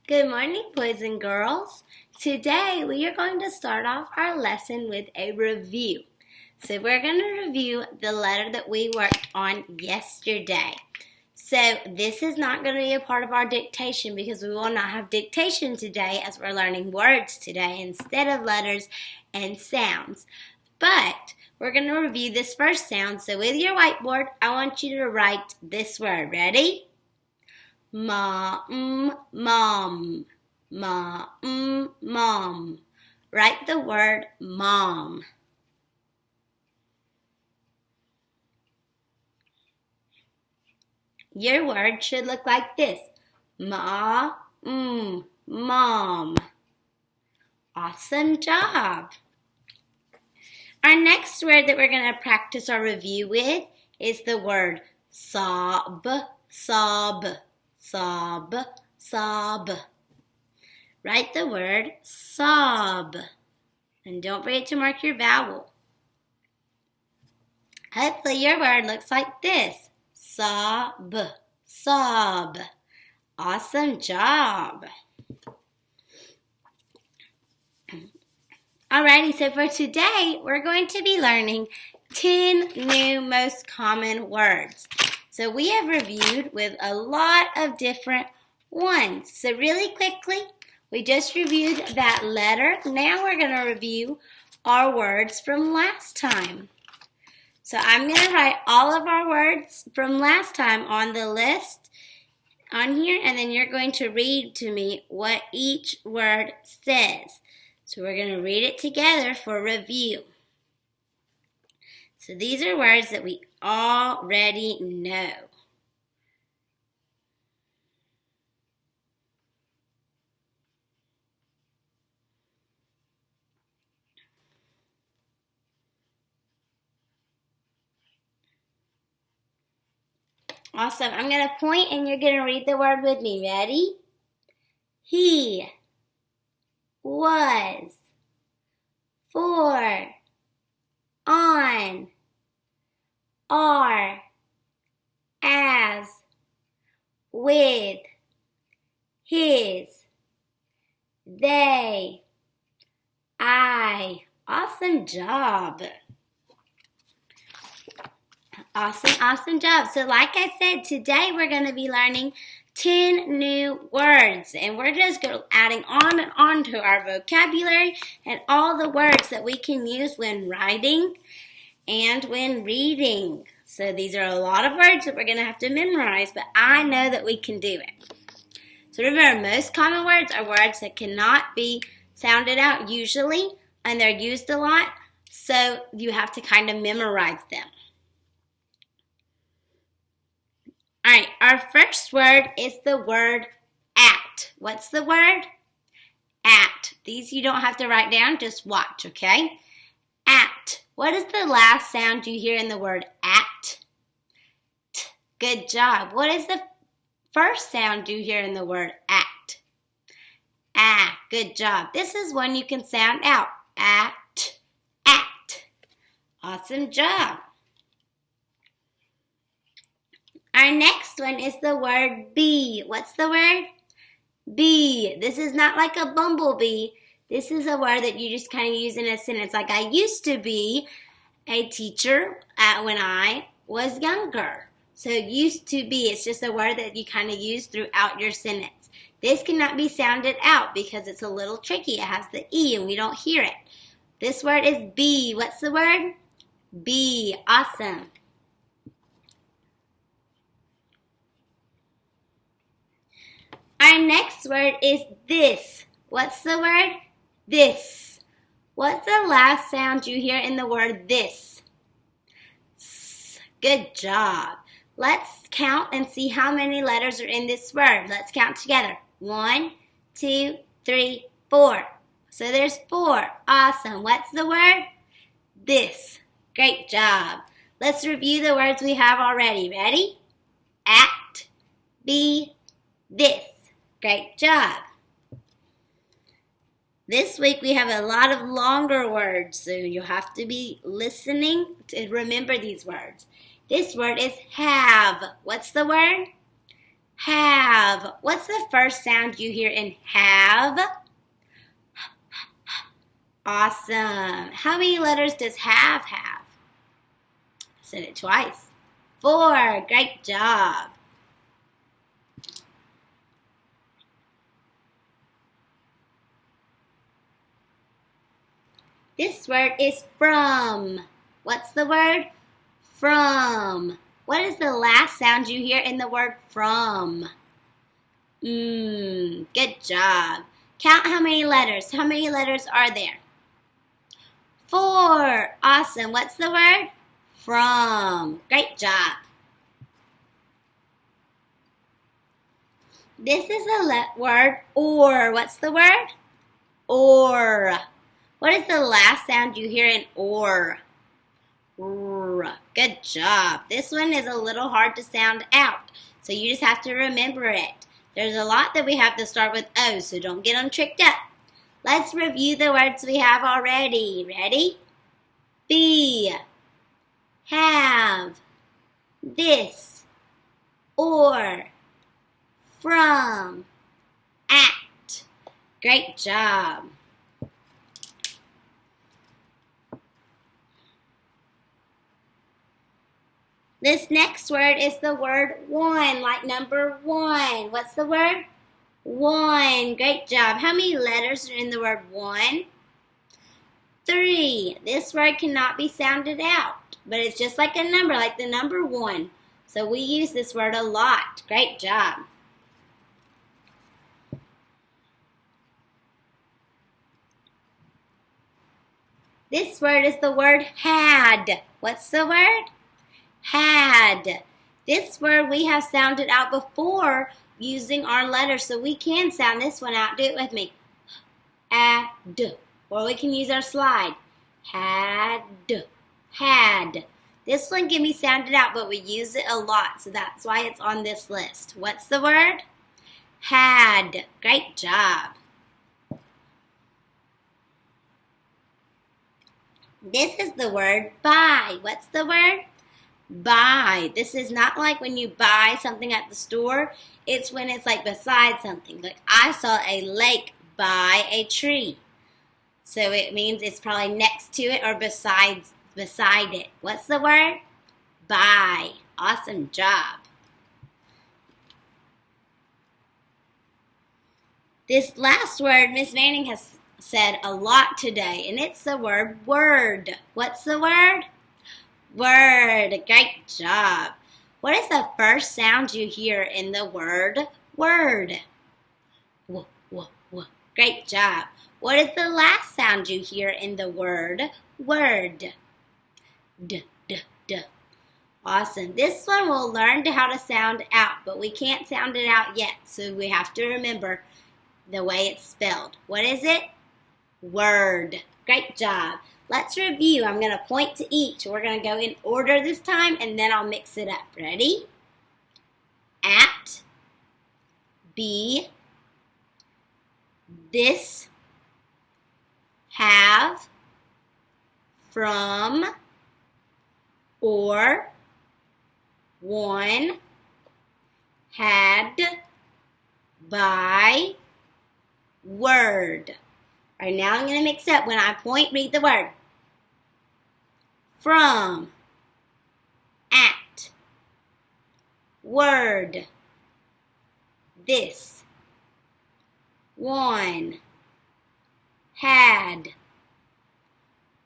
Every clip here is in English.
Good morning, boys and girls. Today we are going to start off our lesson with a review. So we're going to review the letter that we worked on yesterday. So this is not going to be a part of our dictation because we will not have dictation today as we're learning words today instead of letters and sounds. But we're going to review this first sound. So with your whiteboard, I want you to write this word. Ready? Mom. Mom. Write the word mom. Your word should look like this. Mom. Awesome job. Our next word that we're going to practice our review with is the word sob. Write the word sob. And don't forget to mark your vowel. Hopefully your word looks like this. Sob. Awesome job. Alrighty, so for today, we're going to be learning 10 new most common words. So we have reviewed with a lot of different ones. So really quickly, we just reviewed that letter. Now we're going to review our words from last time. So I'm going to write all of our words from last time on the list on here, and then you're going to read to me what each word says. So we're going to read it together for review. So these are words that we already know. Awesome. I'm going to point and you're going to read the word with me. Ready? He was, for, on, are, as, with, his, they, I. Awesome job. Awesome job. So like I said, today we're going to be learning 10 new words. And we're just adding on and on to our vocabulary and all the words that we can use when writing and when reading. So these are a lot of words that we're going to have to memorize, but I know that we can do it. So remember, most common words are words that cannot be sounded out usually, and they're used a lot, so you have to kind of memorize them. All right, our first word is the word at. What's the word? At. These you don't have to write down, just watch, okay? At. What is the last sound you hear in the word at? T. Good job. What is the first sound you hear in the word at? Ah, good job. This is one you can sound out. At. Awesome job. Our next one is the word be. What's the word? Be. This is not like a bumblebee. This is a word that you just kind of use in a sentence. Like, I used to be a teacher when I was younger. So used to be, it's just a word that you kind of use throughout your sentence. This cannot be sounded out because it's a little tricky. It has the E and we don't hear it. This word is be. What's the word? Be. Awesome. Our next word is this. What's the word? This. What's the last sound you hear in the word this? S. Good job. Let's count and see how many letters are in this word. Let's count together. 1, 2, 3, 4. So there's 4. Awesome. What's the word? This. Great job. Let's review the words we have already. Ready? At, be, this. Great job. This week we have a lot of longer words, so you'll have to be listening to remember these words. This word is have. What's the word? Have. What's the first sound you hear in have? Awesome. How many letters does have have? I said it twice. 4. Great job. This word is from. What's the word? From. What is the last sound you hear in the word from? Good job. Count how many letters. How many letters are there? 4. Awesome. What's the word? From. Great job. This is a word or. What's the word? Or. What is the last sound you hear in or? R. Good job. This one is a little hard to sound out, so you just have to remember it. There's a lot that we have to start with O, so don't get them tricked up. Let's review the words we have already. Ready? Be, have, this, or, from, at. Great job. This next word is the word one, like number 1. What's the word? One. Great job. How many letters are in the word one? 3. This word cannot be sounded out, but it's just like a number, like the number 1. So we use this word a lot. Great job. This word is the word had. What's the word? Had. This word we have sounded out before using our letters, so we can sound this one out. Do it with me. Ad. Or we can use our slide. Had. Had. This one can be sounded out, but we use it a lot, so that's why it's on this list. What's the word? Had. Great job. This is the word buy. What's the word? Buy. This is not like when you buy something at the store. It's when it's like beside something. Like I saw a lake by a tree. So it means it's probably next to it or beside it. What's the word? By. Awesome job. This last word Miss Manning has said a lot today, and it's the word word. What's the word? Word. Great job. What is the first sound you hear in the word word? W, w, w. Great job. What is the last sound you hear in the word word? D, d, d. Awesome. This one we'll learn how to sound out, but we can't sound it out yet, so we have to remember the way it's spelled. What is it? Word. Great job. Let's review. I'm going to point to each. We're going to go in order this time, and then I'll mix it up. Ready? At, be, this, have, from, or, one, had, by, word. All right, now I'm going to mix up. When I point, read the word. From, at, word, this, one, had,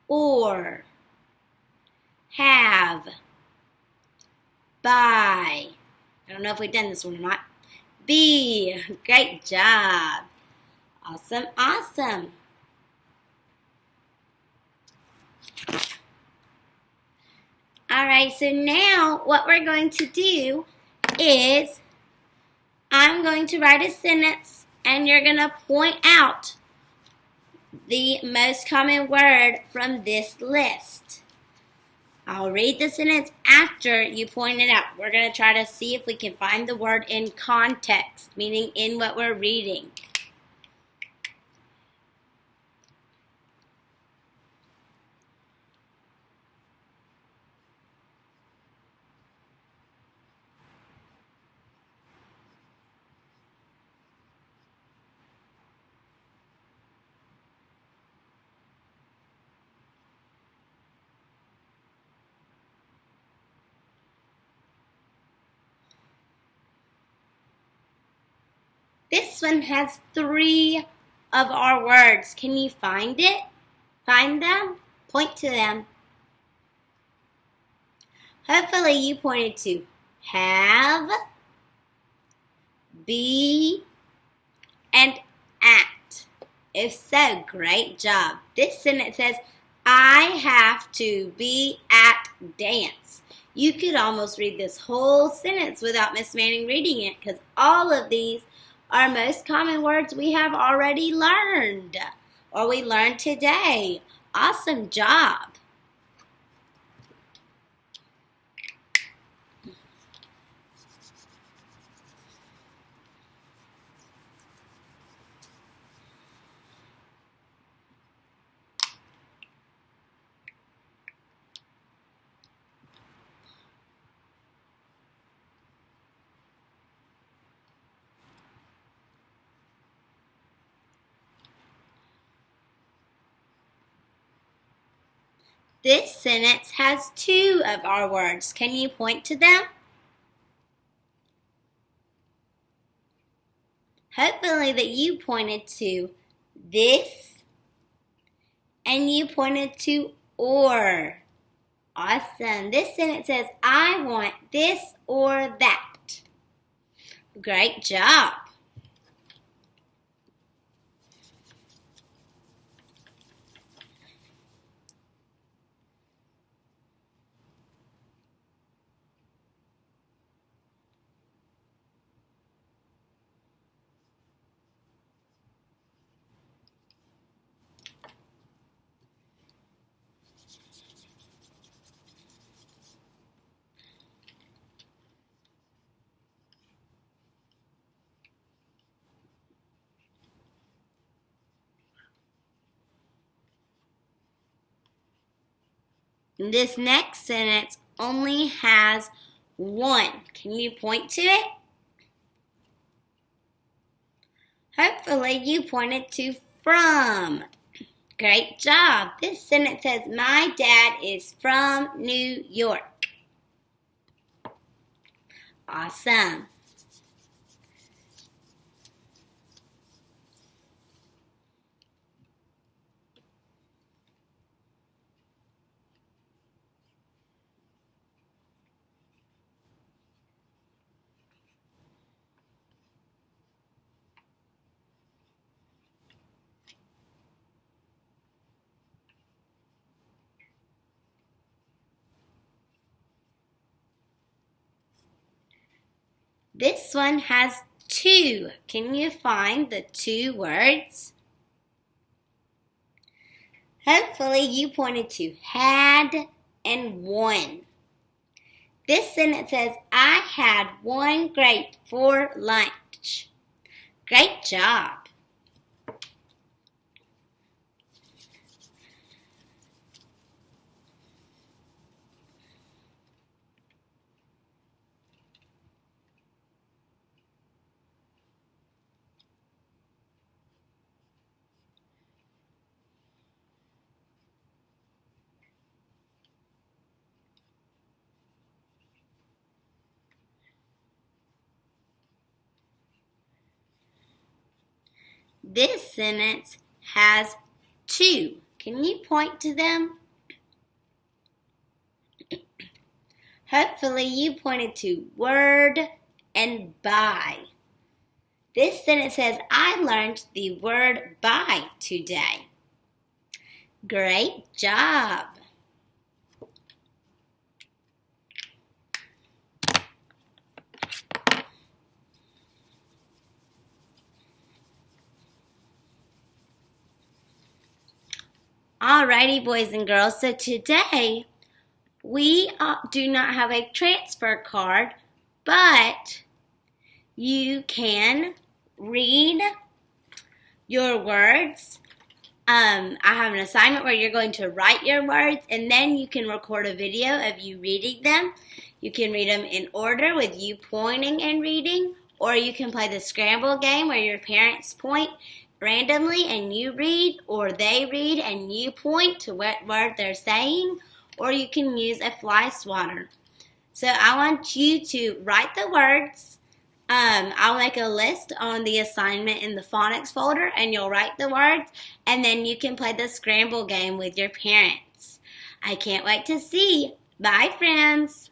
or, have, by. I don't know if we've done this one or not. Be. Great job. Awesome, awesome. All right, so now what we're going to do is I'm going to write a sentence and you're going to point out the most common word from this list. I'll read the sentence after you point it out. We're going to try to see if we can find the word in context, meaning in what we're reading. This one has 3 of our words. Can you find it? Find them? Point to them. Hopefully you pointed to have, be, and at. If so, great job. This sentence says, I have to be at dance. You could almost read this whole sentence without Miss Manning reading it because all of these are most common words we have already learned or we learned today. Awesome job. This sentence has 2 of our words. Can you point to them? Hopefully that you pointed to this and you pointed to or. Awesome. This sentence says, I want this or that. Great job. This next sentence only has 1. Can you point to it? Hopefully you pointed to from. Great job. This sentence says, my dad is from New York. Awesome. This one has 2. Can you find the 2 words? Hopefully you pointed to had and won. This sentence says, I had 1 grape for lunch. Great job. This sentence has 2. Can you point to them? Hopefully you pointed to word and by. This sentence says, I learned the word by today. Great job. Alrighty, boys and girls, so today we do not have a transfer card, but you can read your words. I have an assignment where you're going to write your words, and then you can record a video of you reading them. You can read them in order with you pointing and reading, or you can play the scramble game where your parents point randomly and you read, or they read and you point to what word they're saying, or you can use a fly swatter. So I want you to write the words I'll make a list on the assignment in the phonics folder and you'll write the words and then you can play the scramble game with your parents. I can't wait to see. Bye, friends.